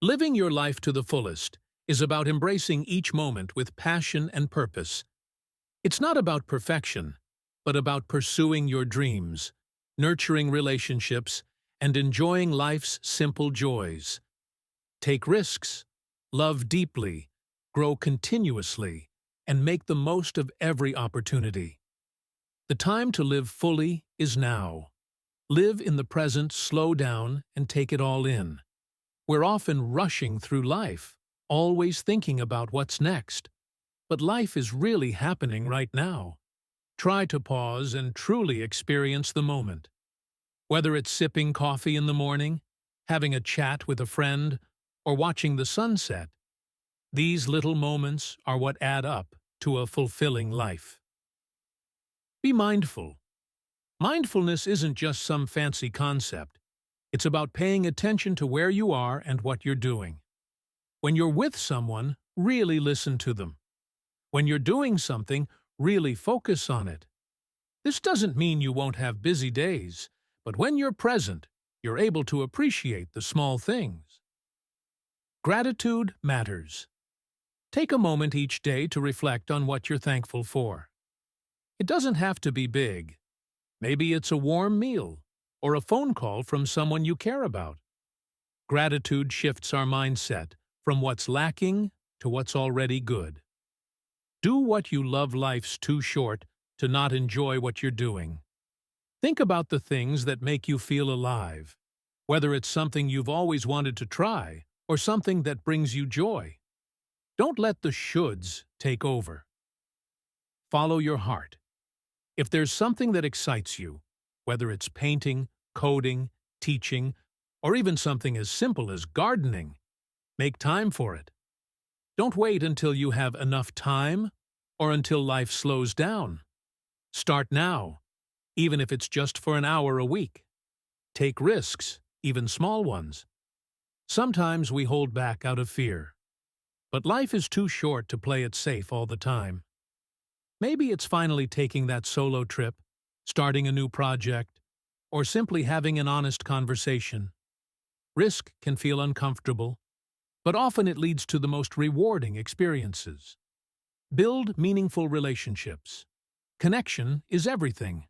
Living your life to the fullest is about embracing each moment with passion and purpose. It's not about perfection, but about pursuing your dreams, nurturing relationships, and enjoying life's simple joys. Take risks, love deeply, grow continuously, and make the most of every opportunity. The time to live fully is now. Live in the present, slow down, and take it all in. We're often rushing through life, always thinking about what's next. But life is really happening right now. Try to pause and truly experience the moment. Whether it's sipping coffee in the morning, having a chat with a friend, or watching the sunset, these little moments are what add up to a fulfilling life. Be mindful. Mindfulness isn't just some fancy concept. It's about paying attention to where you are and what you're doing. When you're with someone, really listen to them. When you're doing something, really focus on it. This doesn't mean you won't have busy days, but when you're present, you're able to appreciate the small things. Gratitude matters. Take a moment each day to reflect on what you're thankful for. It doesn't have to be big. Maybe it's a warm meal or a phone call from someone you care about. Gratitude shifts our mindset from what's lacking to what's already good. Do what you love. Life's too short to not enjoy what you're doing. Think about the things that make you feel alive, whether it's something you've always wanted to try or something that brings you joy. Don't let the shoulds take over. Follow your heart. If there's something that excites you, whether it's painting, coding, teaching, or even something as simple as gardening, make time for it. Don't wait until you have enough time or until life slows down. Start now, even if it's just for an hour a week. Take risks, even small ones. Sometimes we hold back out of fear, but life is too short to play it safe all the time. Maybe it's finally taking that solo trip, starting a new project, or simply having an honest conversation. Risk can feel uncomfortable, but often it leads to the most rewarding experiences. Build meaningful relationships. Connection is everything.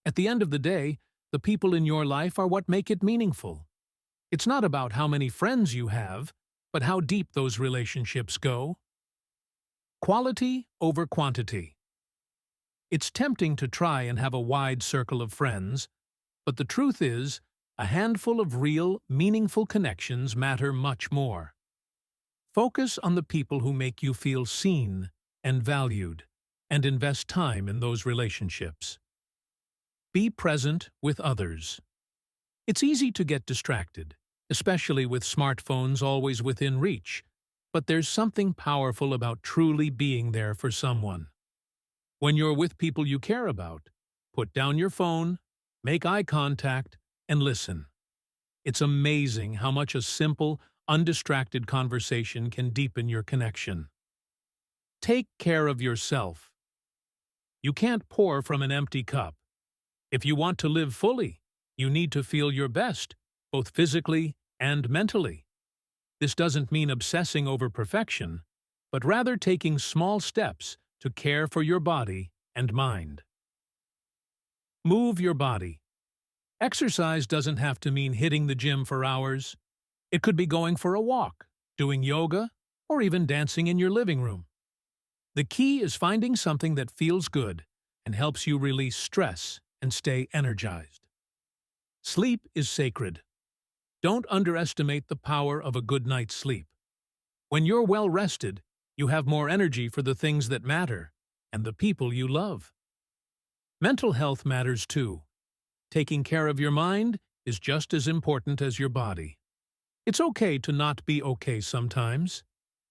At the end of the day, the people in your life are what make it meaningful. It's not about how many friends you have, but how deep those relationships go. Quality over quantity. It's tempting to try and have a wide circle of friends, but the truth is, a handful of real, meaningful connections matter much more. Focus on the people who make you feel seen and valued, and invest time in those relationships. Be present with others. It's easy to get distracted, especially with smartphones always within reach, but there's something powerful about truly being there for someone. When you're with people you care about, put down your phone, make eye contact, and listen. It's amazing how much a simple, undistracted conversation can deepen your connection. Take care of yourself. You can't pour from an empty cup. If you want to live fully, you need to feel your best, both physically and mentally. This doesn't mean obsessing over perfection, but rather taking small steps to care for your body and mind. Move your body. Exercise doesn't have to mean hitting the gym for hours. It could be going for a walk, doing yoga, or even dancing in your living room. The key is finding something that feels good and helps you release stress and stay energized. Sleep is sacred. Don't underestimate the power of a good night's sleep. When you're well rested, you have more energy for the things that matter and the people you love. Mental health matters too. Taking care of your mind is just as important as your body. It's okay to not be okay sometimes.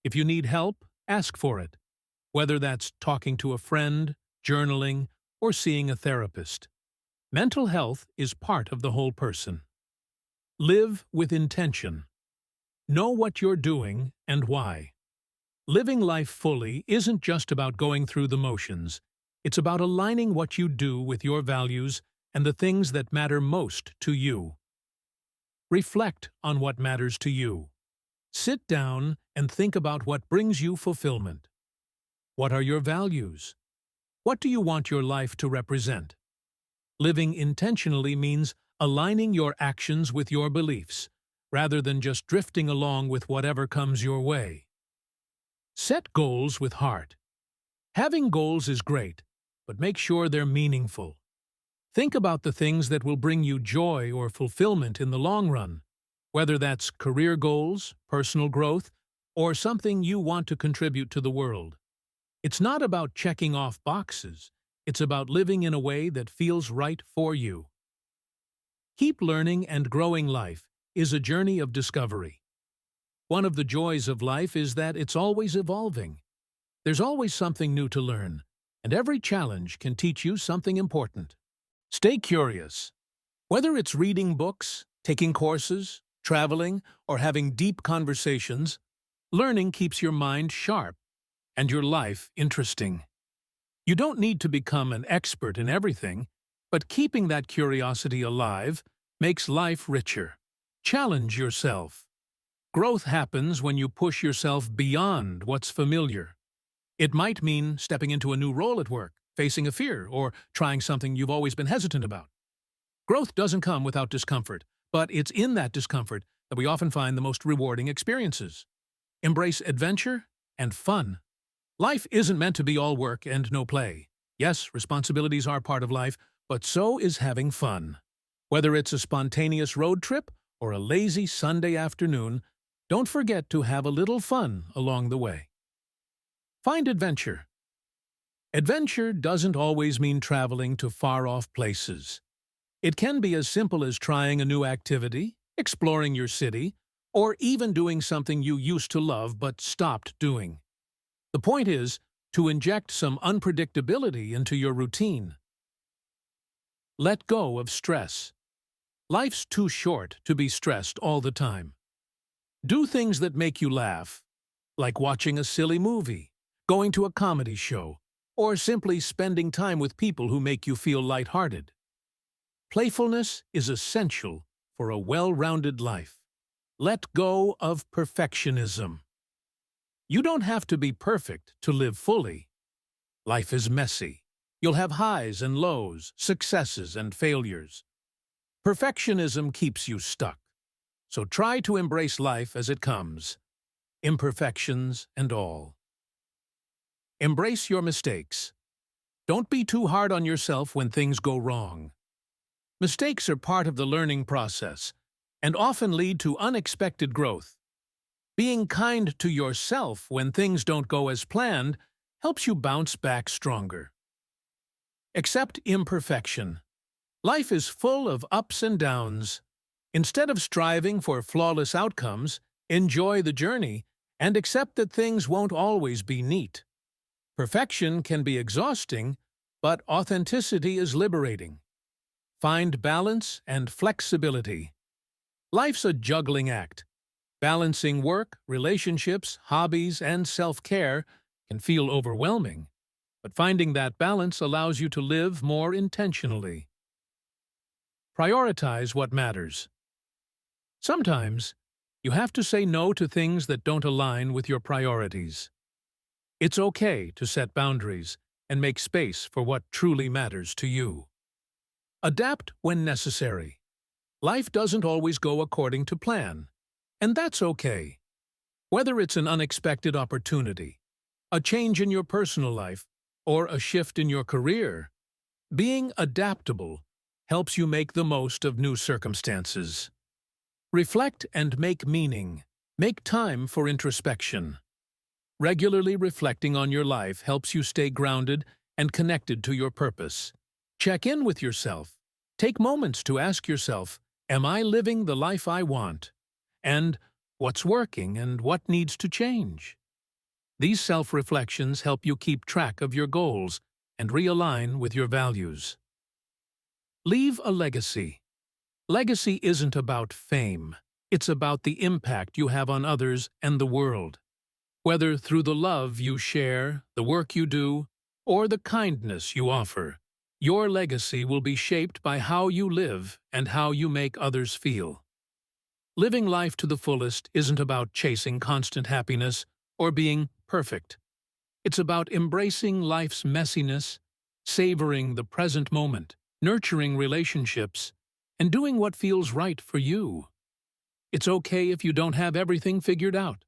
If you need help, ask for it, whether that's talking to a friend, journaling, or seeing a therapist. Mental health is part of the whole person. Live with intention. Know what you're doing and why. Living life fully isn't just about going through the motions. It's about aligning what you do with your values and the things that matter most to you. Reflect on what matters to you. Sit down and think about what brings you fulfillment. What are your values? What do you want your life to represent? Living intentionally means aligning your actions with your beliefs, rather than just drifting along with whatever comes your way. Set goals with heart. Having goals is great, but make sure they're meaningful. Think about the things that will bring you joy or fulfillment in the long run, whether that's career goals, personal growth, or something you want to contribute to the world. It's not about checking off boxes. It's about living in a way that feels right for you. Keep learning and growing. Life is a journey of discovery. One of the joys of life is that it's always evolving. There's always something new to learn, and every challenge can teach you something important. Stay curious. Whether it's reading books, taking courses, traveling, or having deep conversations, learning keeps your mind sharp and your life interesting. You don't need to become an expert in everything, but keeping that curiosity alive makes life richer. Challenge yourself. Growth happens when you push yourself beyond what's familiar. It might mean stepping into a new role at work, facing a fear, or trying something you've always been hesitant about. Growth doesn't come without discomfort, but it's in that discomfort that we often find the most rewarding experiences. Embrace adventure and fun. Life isn't meant to be all work and no play. Yes, responsibilities are part of life, but so is having fun. Whether it's a spontaneous road trip or a lazy Sunday afternoon, don't forget to have a little fun along the way. Find adventure. Adventure doesn't always mean traveling to far-off places. It can be as simple as trying a new activity, exploring your city, or even doing something you used to love but stopped doing. The point is to inject some unpredictability into your routine. Let go of stress. Life's too short to be stressed all the time. Do things that make you laugh, like watching a silly movie, going to a comedy show, or simply spending time with people who make you feel lighthearted. Playfulness is essential for a well-rounded life. Let go of perfectionism. You don't have to be perfect to live fully. Life is messy. You'll have highs and lows, successes and failures. Perfectionism keeps you stuck. So try to embrace life as it comes, imperfections and all. Embrace your mistakes. Don't be too hard on yourself when things go wrong. Mistakes are part of the learning process and often lead to unexpected growth. Being kind to yourself when things don't go as planned helps you bounce back stronger. Accept imperfection. Life is full of ups and downs. Instead of striving for flawless outcomes, enjoy the journey and accept that things won't always be neat. Perfection can be exhausting, but authenticity is liberating. Find balance and flexibility. Life's a juggling act. Balancing work, relationships, hobbies, and self-care can feel overwhelming, but finding that balance allows you to live more intentionally. Prioritize what matters. Sometimes, you have to say no to things that don't align with your priorities. It's okay to set boundaries and make space for what truly matters to you. Adapt when necessary. Life doesn't always go according to plan, and that's okay. Whether it's an unexpected opportunity, a change in your personal life, or a shift in your career, being adaptable helps you make the most of new circumstances. Reflect and make meaning. Make time for introspection. Regularly reflecting on your life helps you stay grounded and connected to your purpose. Check in with yourself. Take moments to ask yourself, am I living the life I want? And what's working and what needs to change? These self-reflections help you keep track of your goals and realign with your values. Leave a legacy. Legacy isn't about fame. It's about the impact you have on others and the world. Whether through the love you share, the work you do, or the kindness you offer, your legacy will be shaped by how you live and how you make others feel. Living life to the fullest isn't about chasing constant happiness or being perfect. It's about embracing life's messiness, savoring the present moment, nurturing relationships, and doing what feels right for you. It's okay if you don't have everything figured out.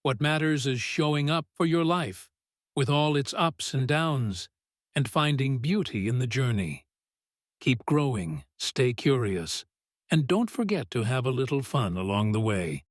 What matters is showing up for your life, with all its ups and downs, and finding beauty in the journey. Keep growing, stay curious, and don't forget to have a little fun along the way.